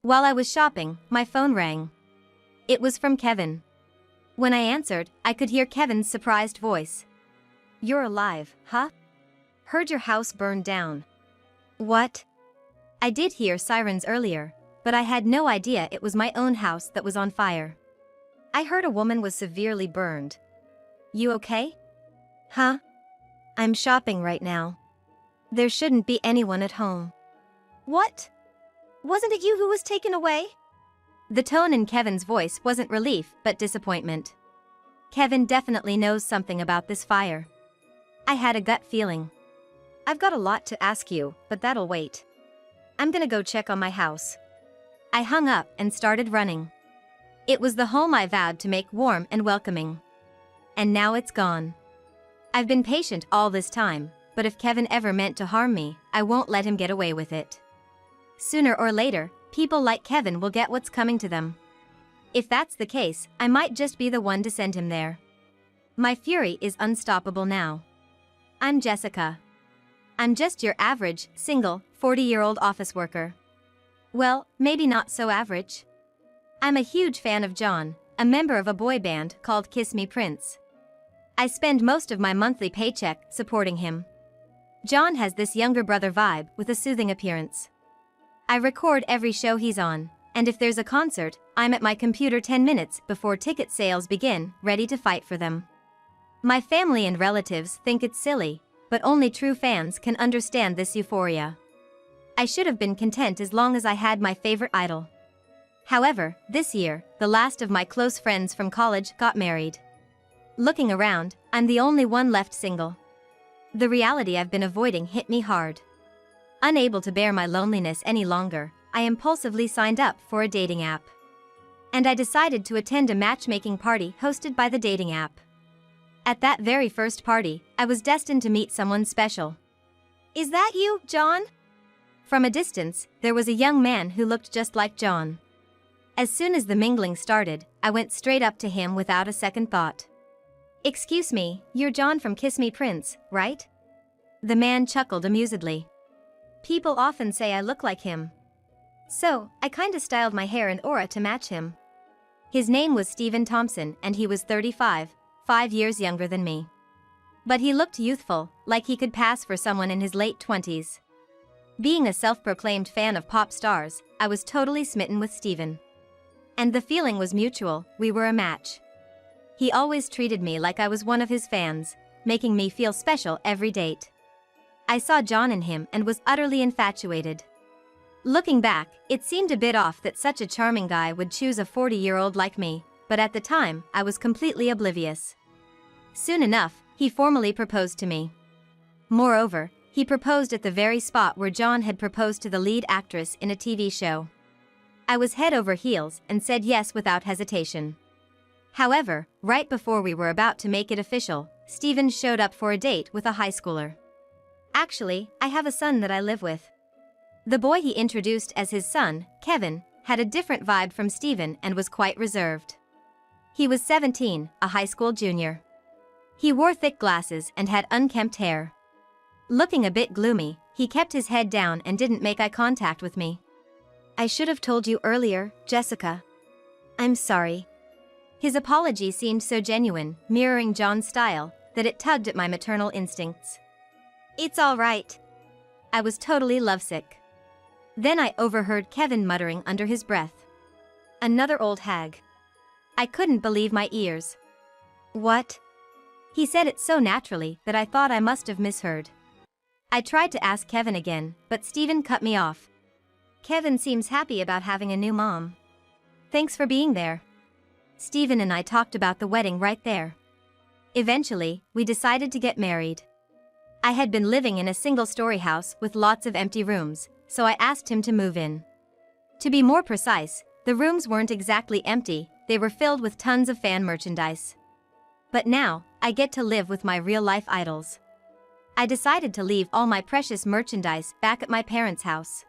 While I was shopping, my phone rang. It was from Kevin. When I answered, I could hear Kevin's surprised voice. "You're alive, huh? Heard your house burned down." "What?" I did hear sirens earlier, but I had no idea it was my own house that was on fire. "I heard a woman was severely burned. You okay?" "Huh? I'm shopping right now. There shouldn't be anyone at home." "What? Wasn't it you who was taken away?" The tone in Kevin's voice wasn't relief but disappointment. Kevin definitely knows something about this fire. I had a gut feeling. "I've got a lot to ask you, but that'll wait. I'm gonna go check on my house." I hung up and started running. It was the home I vowed to make warm and welcoming. And now it's gone. I've been patient all this time, but if Kevin ever meant to harm me, I won't let him get away with it. Sooner or later, people like Kevin will get what's coming to them. If that's the case, I might just be the one to send him there. My fury is unstoppable now. I'm Jessica. I'm just your average, single, 40-year-old office worker. Well, maybe not so average. I'm a huge fan of John, a member of a boy band called Kiss Me Prince. I spend most of my monthly paycheck supporting him. John has this younger brother vibe with a soothing appearance. I record every show he's on, and if there's a concert, I'm at my computer 10 minutes before ticket sales begin, ready to fight for them. My family and relatives think it's silly, but only true fans can understand this euphoria. I should have been content as long as I had my favorite idol. However, this year, the last of my close friends from college got married. Looking around, I'm the only one left single. The reality I've been avoiding hit me hard. Unable to bear my loneliness any longer, I impulsively signed up for a dating app. And I decided to attend a matchmaking party hosted by the dating app. At that very first party, I was destined to meet someone special. "Is that you, John?" From a distance, there was a young man who looked just like John. As soon as the mingling started, I went straight up to him without a second thought. "Excuse me, you're John from Kiss Me Prince, right?" The man chuckled amusedly. "People often say I look like him. So, I kinda styled my hair and aura to match him." His name was Stephen Thompson and he was 35, 5 years younger than me. But he looked youthful, like he could pass for someone in his late 20s. Being a self-proclaimed fan of pop stars, I was totally smitten with Stephen. And the feeling was mutual, we were a match. He always treated me like I was one of his fans, making me feel special every date. I saw John in him and was utterly infatuated. Looking back, it seemed a bit off that such a charming guy would choose a 40-year-old like me, but at the time, I was completely oblivious. Soon enough, he formally proposed to me. Moreover, he proposed at the very spot where John had proposed to the lead actress in a TV show. I was head over heels and said yes without hesitation. However, right before we were about to make it official, Stephen showed up for a date with a high schooler. Actually, I have a son that I live with. The boy he introduced as his son, Kevin, had a different vibe from Stephen and was quite reserved. He was 17, a high school junior. He wore thick glasses and had unkempt hair. Looking a bit gloomy, he kept his head down and didn't make eye contact with me. "I should have told you earlier, Jessica. I'm sorry." His apology seemed so genuine, mirroring John's style, that it tugged at my maternal instincts. "It's all right." I was totally lovesick. Then I overheard Kevin muttering under his breath. "Another old hag." I couldn't believe my ears. "What?" He said it so naturally that I thought I must have misheard. I tried to ask Kevin again, but Stephen cut me off. "Kevin seems happy about having a new mom. Thanks for being there." Stephen and I talked about the wedding right there. Eventually, we decided to get married. I had been living in a single-story house with lots of empty rooms, so I asked him to move in. To be more precise, the rooms weren't exactly empty, they were filled with tons of fan merchandise. But now, I get to live with my real-life idols. I decided to leave all my precious merchandise back at my parents' house.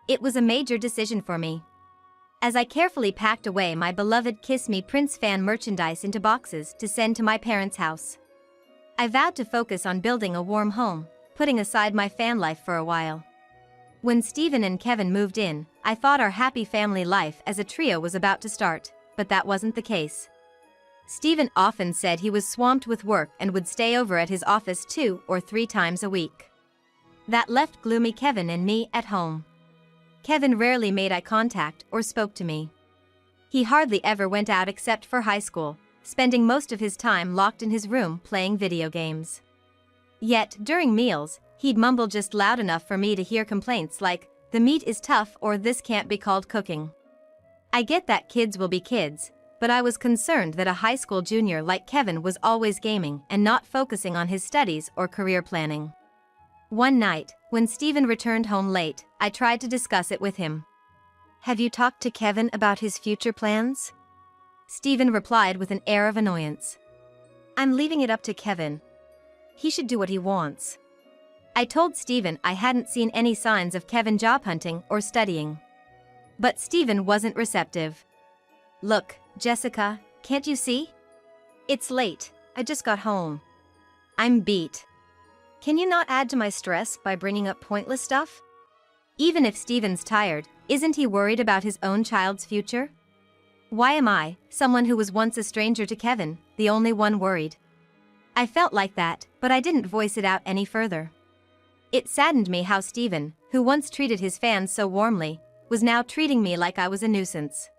It was a major decision for me. As I carefully packed away my beloved Kiss Me Prince fan merchandise into boxes to send to my parents' house, I vowed to focus on building a warm home, putting aside my fan life for a while. When Steven and Kevin moved in, I thought our happy family life as a trio was about to start, but that wasn't the case. Steven often said he was swamped with work and would stay over at his office 2 or 3 times a week. That left gloomy Kevin and me at home. Kevin rarely made eye contact or spoke to me. He hardly ever went out except for high school, spending most of his time locked in his room playing video games. Yet, during meals, he'd mumble just loud enough for me to hear complaints like, "The meat is tough," or "This can't be called cooking." I get that kids will be kids, but I was concerned that a high school junior like Kevin was always gaming and not focusing on his studies or career planning. One night, when Steven returned home late, I tried to discuss it with him. "Have you talked to Kevin about his future plans?" Steven replied with an air of annoyance. "I'm leaving it up to Kevin. He should do what he wants." I told Steven I hadn't seen any signs of Kevin job hunting or studying. But Steven wasn't receptive. "Look, Jessica, can't you see? It's late, I just got home. I'm beat. Can you not add to my stress by bringing up pointless stuff?" Even if Steven's tired, isn't he worried about his own child's future? Why am I, someone who was once a stranger to Kevin, the only one worried? I felt like that, but I didn't voice it out any further. It saddened me how Steven, who once treated his fans so warmly, was now treating me like I was a nuisance.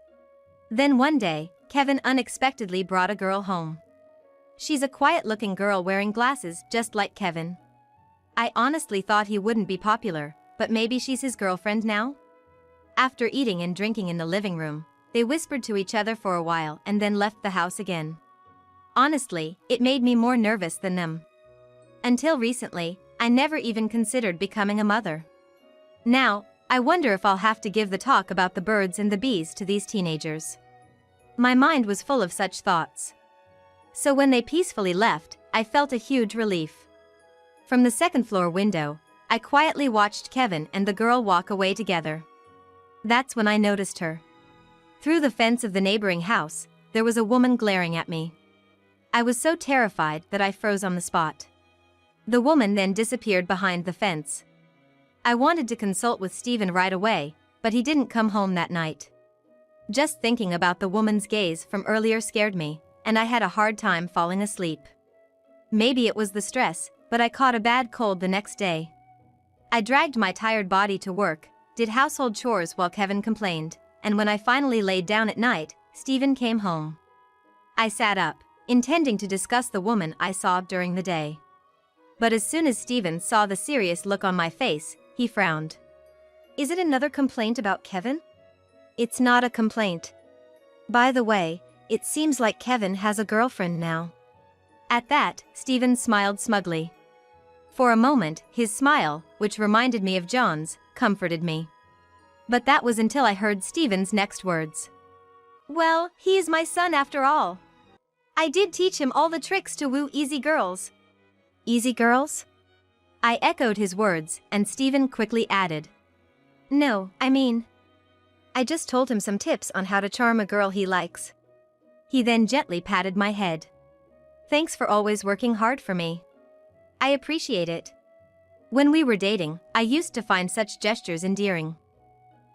Then one day, Kevin unexpectedly brought a girl home. She's a quiet-looking girl wearing glasses just like Kevin. I honestly thought he wouldn't be popular, but maybe she's his girlfriend now? After eating and drinking in the living room, they whispered to each other for a while and then left the house again. Honestly, it made me more nervous than them. Until recently, I never even considered becoming a mother. Now, I wonder if I'll have to give the talk about the birds and the bees to these teenagers. My mind was full of such thoughts. So when they peacefully left, I felt a huge relief. From the second-floor window, I quietly watched Kevin and the girl walk away together. That's when I noticed her. Through the fence of the neighboring house, there was a woman glaring at me. I was so terrified that I froze on the spot. The woman then disappeared behind the fence. I wanted to consult with Steven right away, but he didn't come home that night. Just thinking about the woman's gaze from earlier scared me, and I had a hard time falling asleep. Maybe it was the stress, but I caught a bad cold the next day. I dragged my tired body to work, did household chores while Kevin complained, and when I finally laid down at night, Steven came home. I sat up, intending to discuss the woman I saw during the day. But as soon as Steven saw the serious look on my face, he frowned. "Is it another complaint about Kevin?" "It's not a complaint. By the way, it seems like Kevin has a girlfriend now." At that, Steven smiled smugly. For a moment, his smile, which reminded me of John's, comforted me. But that was until I heard Steven's next words. "Well, he is my son after all. I did teach him all the tricks to woo easy girls." "Easy girls?" I echoed his words, and Steven quickly added. "No, I just told him some tips on how to charm a girl he likes." He then gently patted my head. "Thanks for always working hard for me. I appreciate it." When we were dating, I used to find such gestures endearing.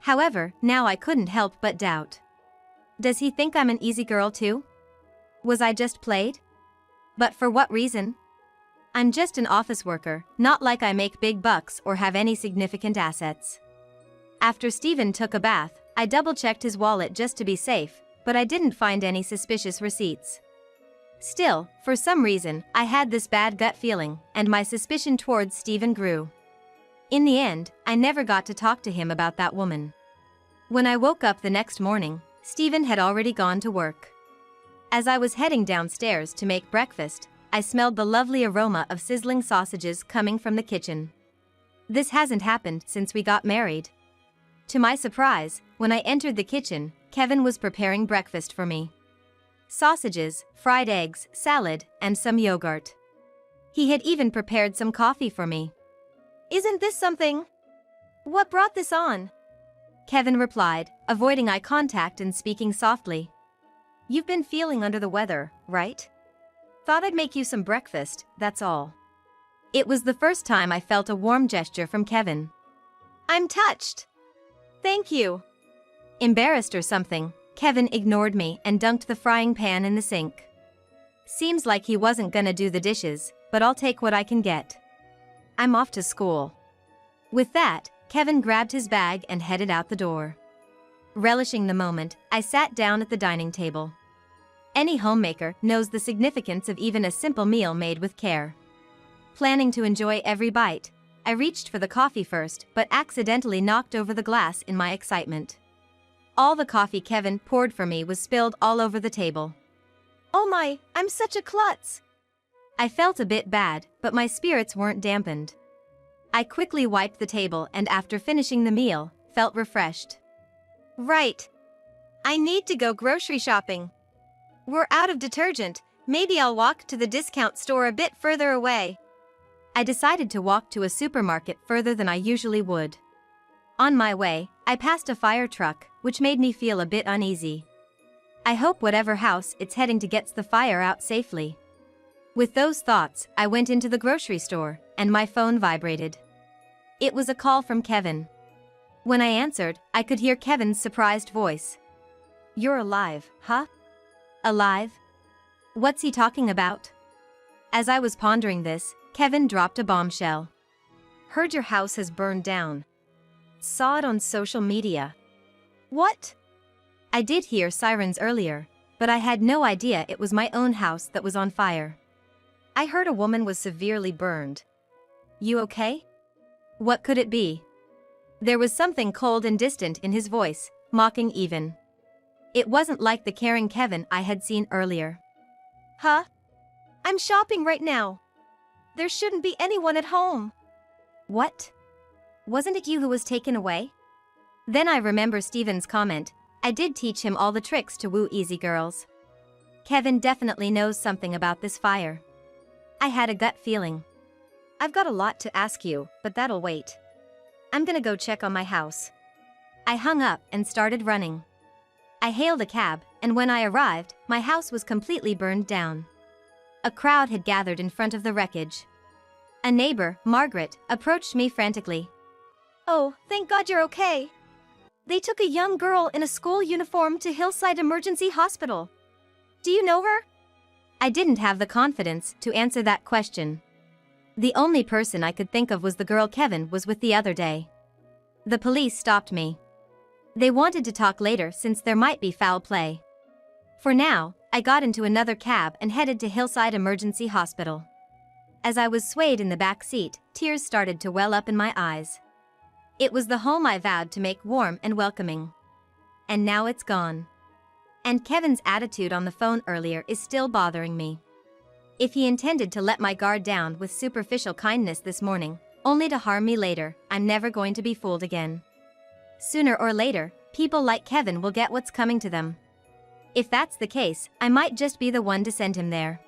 However, now I couldn't help but doubt. Does he think I'm an easy girl too? Was I just played? But for what reason? I'm just an office worker, not like I make big bucks or have any significant assets. After Steven took a bath, I double-checked his wallet just to be safe, but I didn't find any suspicious receipts. Still, for some reason, I had this bad gut feeling, and my suspicion towards Steven grew. In the end, I never got to talk to him about that woman. When I woke up the next morning, Steven had already gone to work. As I was heading downstairs to make breakfast, I smelled the lovely aroma of sizzling sausages coming from the kitchen. This hasn't happened since we got married. To my surprise, when I entered the kitchen, Kevin was preparing breakfast for me. Sausages, fried eggs, salad, and some yogurt. He had even prepared some coffee for me. "Isn't this something? What brought this on?" Kevin replied, avoiding eye contact and speaking softly. "You've been feeling under the weather, right? Thought I'd make you some breakfast, that's all." It was the first time I felt a warm gesture from Kevin. I'm touched. Thank you. Embarrassed or something, Kevin ignored me and dunked the frying pan in the sink. Seems like he wasn't gonna do the dishes, but I'll take what I can get. I'm off to school. With that, Kevin grabbed his bag and headed out the door. Relishing the moment, I sat down at the dining table. Any homemaker knows the significance of even a simple meal made with care. Planning to enjoy every bite, I reached for the coffee first but accidentally knocked over the glass in my excitement. All the coffee Kevin poured for me was spilled all over the table. Oh my, I'm such a klutz! I felt a bit bad, but my spirits weren't dampened. I quickly wiped the table and after finishing the meal, felt refreshed. Right. I need to go grocery shopping. We're out of detergent, maybe I'll walk to the discount store a bit further away. I decided to walk to a supermarket further than I usually would. On my way, I passed a fire truck, which made me feel a bit uneasy. I hope whatever house it's heading to gets the fire out safely. With those thoughts, I went into the grocery store, and my phone vibrated. It was a call from Kevin. When I answered, I could hear Kevin's surprised voice. You're alive, huh? Alive? What's he talking about? As I was pondering this, Kevin dropped a bombshell. Heard your house has burned down. Saw it on social media. What? I did hear sirens earlier, but I had no idea it was my own house that was on fire. I heard a woman was severely burned. You okay? What could it be? There was something cold and distant in his voice, mocking even. It wasn't like the caring Kevin I had seen earlier. Huh? I'm shopping right now. There shouldn't be anyone at home. What? Wasn't it you who was taken away? Then I remember Steven's comment. I did teach him all the tricks to woo easy girls. Kevin definitely knows something about this fire. I had a gut feeling. I've got a lot to ask you, but that'll wait. I'm gonna go check on my house. I hung up and started running. I hailed a cab, and when I arrived, my house was completely burned down. A crowd had gathered in front of the wreckage. A neighbor, Margaret, approached me frantically. Oh, thank God you're okay. They took a young girl in a school uniform to Hillside Emergency Hospital. Do you know her? I didn't have the confidence to answer that question. The only person I could think of was the girl Kevin was with the other day. The police stopped me. They wanted to talk later since there might be foul play. For now, I got into another cab and headed to Hillside Emergency Hospital. As I was swayed in the back seat, tears started to well up in my eyes. It was the home I vowed to make warm and welcoming. And now it's gone. And Kevin's attitude on the phone earlier is still bothering me. If he intended to let my guard down with superficial kindness this morning, only to harm me later, I'm never going to be fooled again. Sooner or later, people like Kevin will get what's coming to them. If that's the case, I might just be the one to send him there.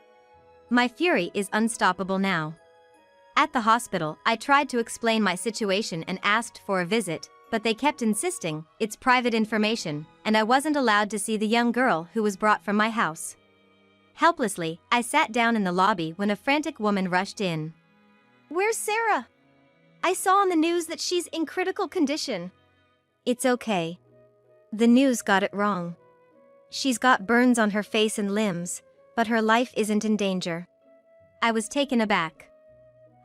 My fury is unstoppable now. At the hospital, I tried to explain my situation and asked for a visit, but they kept insisting it's private information, and I wasn't allowed to see the young girl who was brought from my house. Helplessly, I sat down in the lobby when a frantic woman rushed in. Where's Sarah? I saw on the news that she's in critical condition. It's okay. The news got it wrong. She's got burns on her face and limbs, but her life isn't in danger. I was taken aback.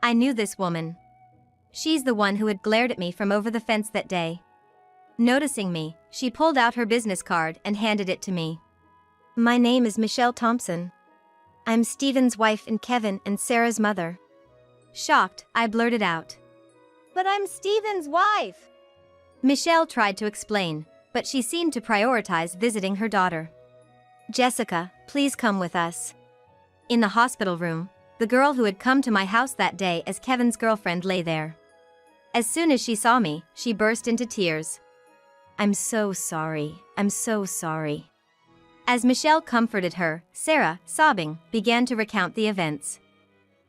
I knew this woman. She's the one who had glared at me from over the fence that day. Noticing me, she pulled out her business card and handed it to me. My name is Michelle Thompson. I'm Steven's wife and Kevin and Sarah's mother. Shocked, I blurted out. But I'm Steven's wife! Michelle tried to explain, but she seemed to prioritize visiting her daughter. Jessica, please come with us. In the hospital room, the girl who had come to my house that day as Kevin's girlfriend lay there. As soon as she saw me, she burst into tears. I'm so sorry, I'm so sorry. As Michelle comforted her, Sarah, sobbing, began to recount the events.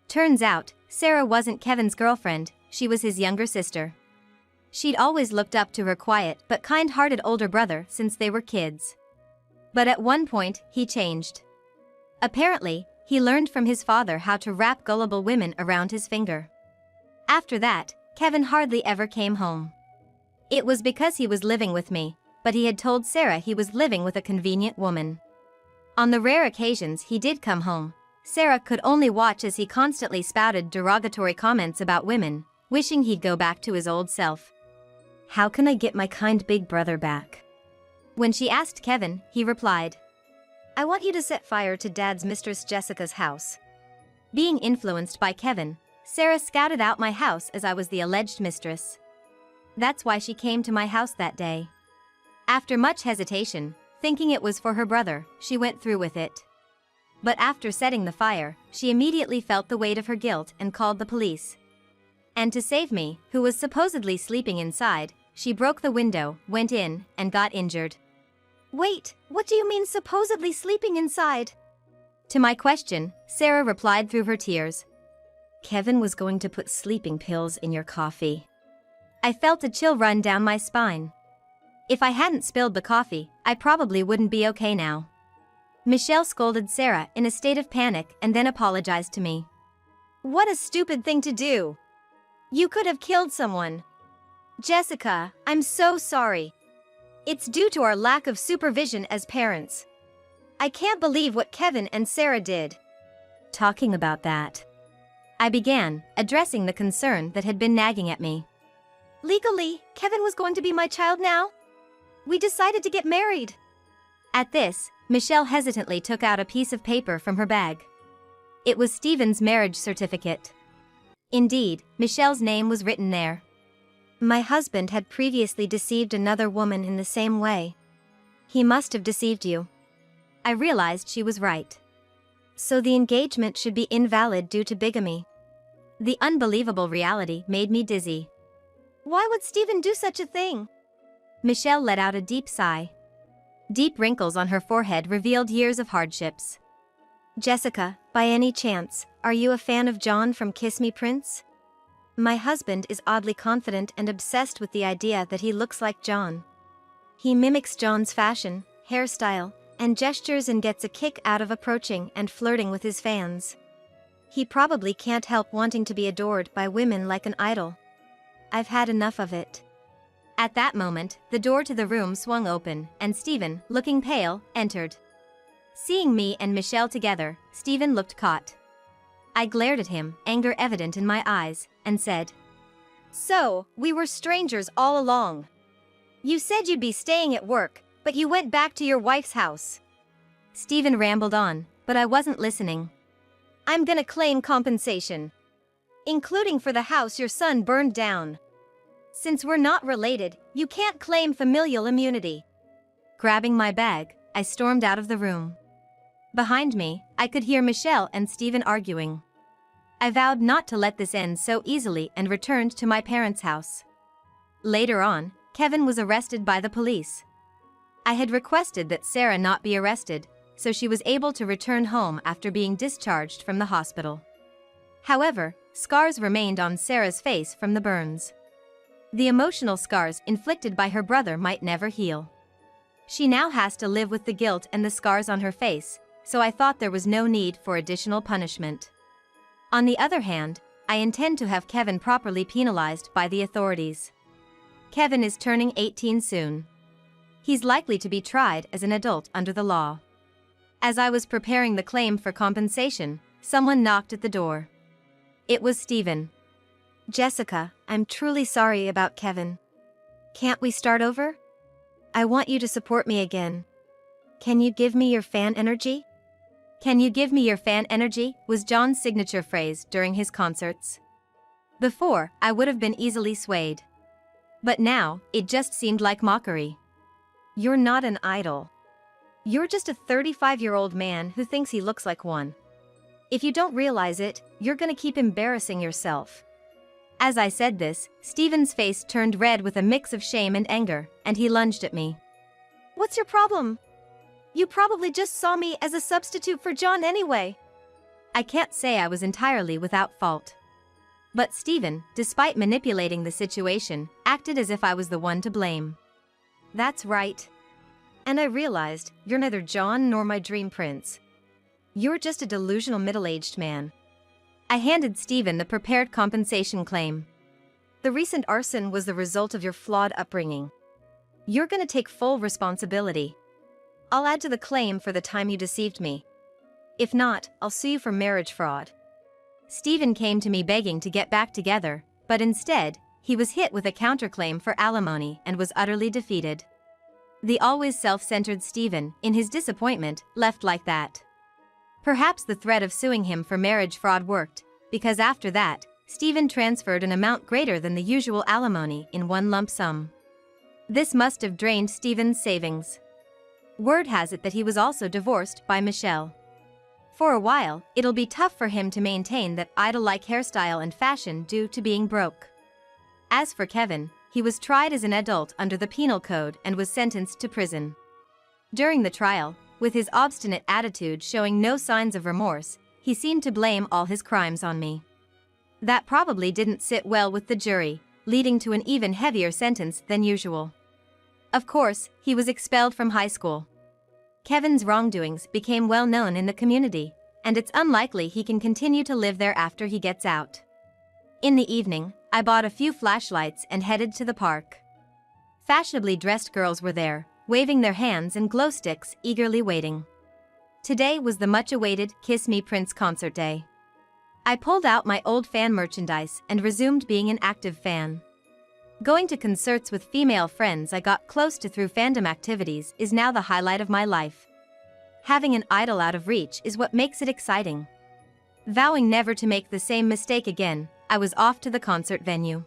Turns out, Sarah wasn't Kevin's girlfriend, she was his younger sister. She'd always looked up to her quiet but kind-hearted older brother since they were kids. But at one point, he changed. Apparently, he learned from his father how to wrap gullible women around his finger. After that, Kevin hardly ever came home. It was because he was living with me, but he had told Sarah he was living with a convenient woman. On the rare occasions he did come home, Sarah could only watch as he constantly spouted derogatory comments about women, wishing he'd go back to his old self. "How can I get my kind big brother back?" When she asked Kevin, he replied, "I want you to set fire to Dad's mistress Jessica's house." Being influenced by Kevin, Sarah scouted out my house as I was the alleged mistress. That's why she came to my house that day. After much hesitation, thinking it was for her brother, she went through with it. But after setting the fire, she immediately felt the weight of her guilt and called the police. And to save me, who was supposedly sleeping inside, she broke the window, went in, and got injured. "Wait, what do you mean supposedly sleeping inside?" To my question, Sarah replied through her tears, "Kevin was going to put sleeping pills in your coffee." I felt a chill run down my spine. If I hadn't spilled the coffee, I probably wouldn't be okay now. Michelle scolded Sarah in a state of panic and then apologized to me. "What a stupid thing to do! You could have killed someone. Jessica, I'm so sorry. It's due to our lack of supervision as parents. I can't believe what Kevin and Sarah did." Talking about that, I began, addressing the concern that had been nagging at me. "Legally, Kevin was going to be my child now. We decided to get married." At this, Michelle hesitantly took out a piece of paper from her bag. It was Stephen's marriage certificate. Indeed, Michelle's name was written there. My husband had previously deceived another woman in the same way. He must have deceived you. I realized she was right. So the engagement should be invalid due to bigamy. The unbelievable reality made me dizzy. Why would Stephen do such a thing? Michelle let out a deep sigh. Deep wrinkles on her forehead revealed years of hardships. Jessica, by any chance, are you a fan of John from Kiss Me Prince? My husband is oddly confident and obsessed with the idea that he looks like John. He mimics John's fashion, hairstyle, and gestures and gets a kick out of approaching and flirting with his fans. He probably can't help wanting to be adored by women like an idol. I've had enough of it. At that moment, the door to the room swung open, and Stephen, looking pale, entered. Seeing me and Michelle together, Stephen looked caught. I glared at him, anger evident in my eyes, and said, "So, we were strangers all along. You said you'd be staying at work, but you went back to your wife's house." Stephen rambled on, but I wasn't listening. "I'm gonna claim compensation, including for the house your son burned down. Since we're not related, you can't claim familial immunity." Grabbing my bag, I stormed out of the room. Behind me, I could hear Michelle and Stephen arguing. I vowed not to let this end so easily and returned to my parents' house. Later on, Kevin was arrested by the police. I had requested that Sarah not be arrested, so she was able to return home after being discharged from the hospital. However, scars remained on Sarah's face from the burns. The emotional scars inflicted by her brother might never heal. She now has to live with the guilt and the scars on her face, so I thought there was no need for additional punishment. On the other hand, I intend to have Kevin properly penalized by the authorities. Kevin is turning 18 soon. He's likely to be tried as an adult under the law. As I was preparing the claim for compensation, someone knocked at the door. It was Stephen. "Jessica, I'm truly sorry about Kevin. Can't we start over? I want you to support me again. Can you give me your fan energy?" "Can you give me your fan energy?" was John's signature phrase during his concerts. Before, I would have been easily swayed. But now, it just seemed like mockery. You're not an idol. You're just a 35-year-old man who thinks he looks like one. If you don't realize it, you're gonna keep embarrassing yourself. As I said this, Stephen's face turned red with a mix of shame and anger, and he lunged at me. "What's your problem? You probably just saw me as a substitute for John anyway." I can't say I was entirely without fault. But Stephen, despite manipulating the situation, acted as if I was the one to blame. "That's right. And I realized, you're neither John nor my dream prince. You're just a delusional middle-aged man." I handed Stephen the prepared compensation claim. The recent arson was the result of your flawed upbringing. You're gonna take full responsibility. I'll add to the claim for the time you deceived me. If not, I'll sue you for marriage fraud. Stephen came to me begging to get back together, but instead, he was hit with a counterclaim for alimony and was utterly defeated. The always self-centered Stephen, in his disappointment, left like that. Perhaps the threat of suing him for marriage fraud worked, because after that, Stephen transferred an amount greater than the usual alimony in one lump sum. This must have drained Stephen's savings. Word has it that he was also divorced by Michelle. For a while, it'll be tough for him to maintain that idol-like hairstyle and fashion due to being broke. As for Kevin, he was tried as an adult under the penal code and was sentenced to prison. During the trial, with his obstinate attitude showing no signs of remorse, he seemed to blame all his crimes on me. That probably didn't sit well with the jury, leading to an even heavier sentence than usual. Of course, he was expelled from high school. Kevin's wrongdoings became well known in the community, and it's unlikely he can continue to live there after he gets out. In the evening, I bought a few flashlights and headed to the park. Fashionably dressed girls were there, waving their hands and glow sticks, eagerly waiting. Today was the much-awaited Kiss Me Prince concert day. I pulled out my old fan merchandise and resumed being an active fan. Going to concerts with female friends I got close to through fandom activities is now the highlight of my life. Having an idol out of reach is what makes it exciting. Vowing never to make the same mistake again, I was off to the concert venue.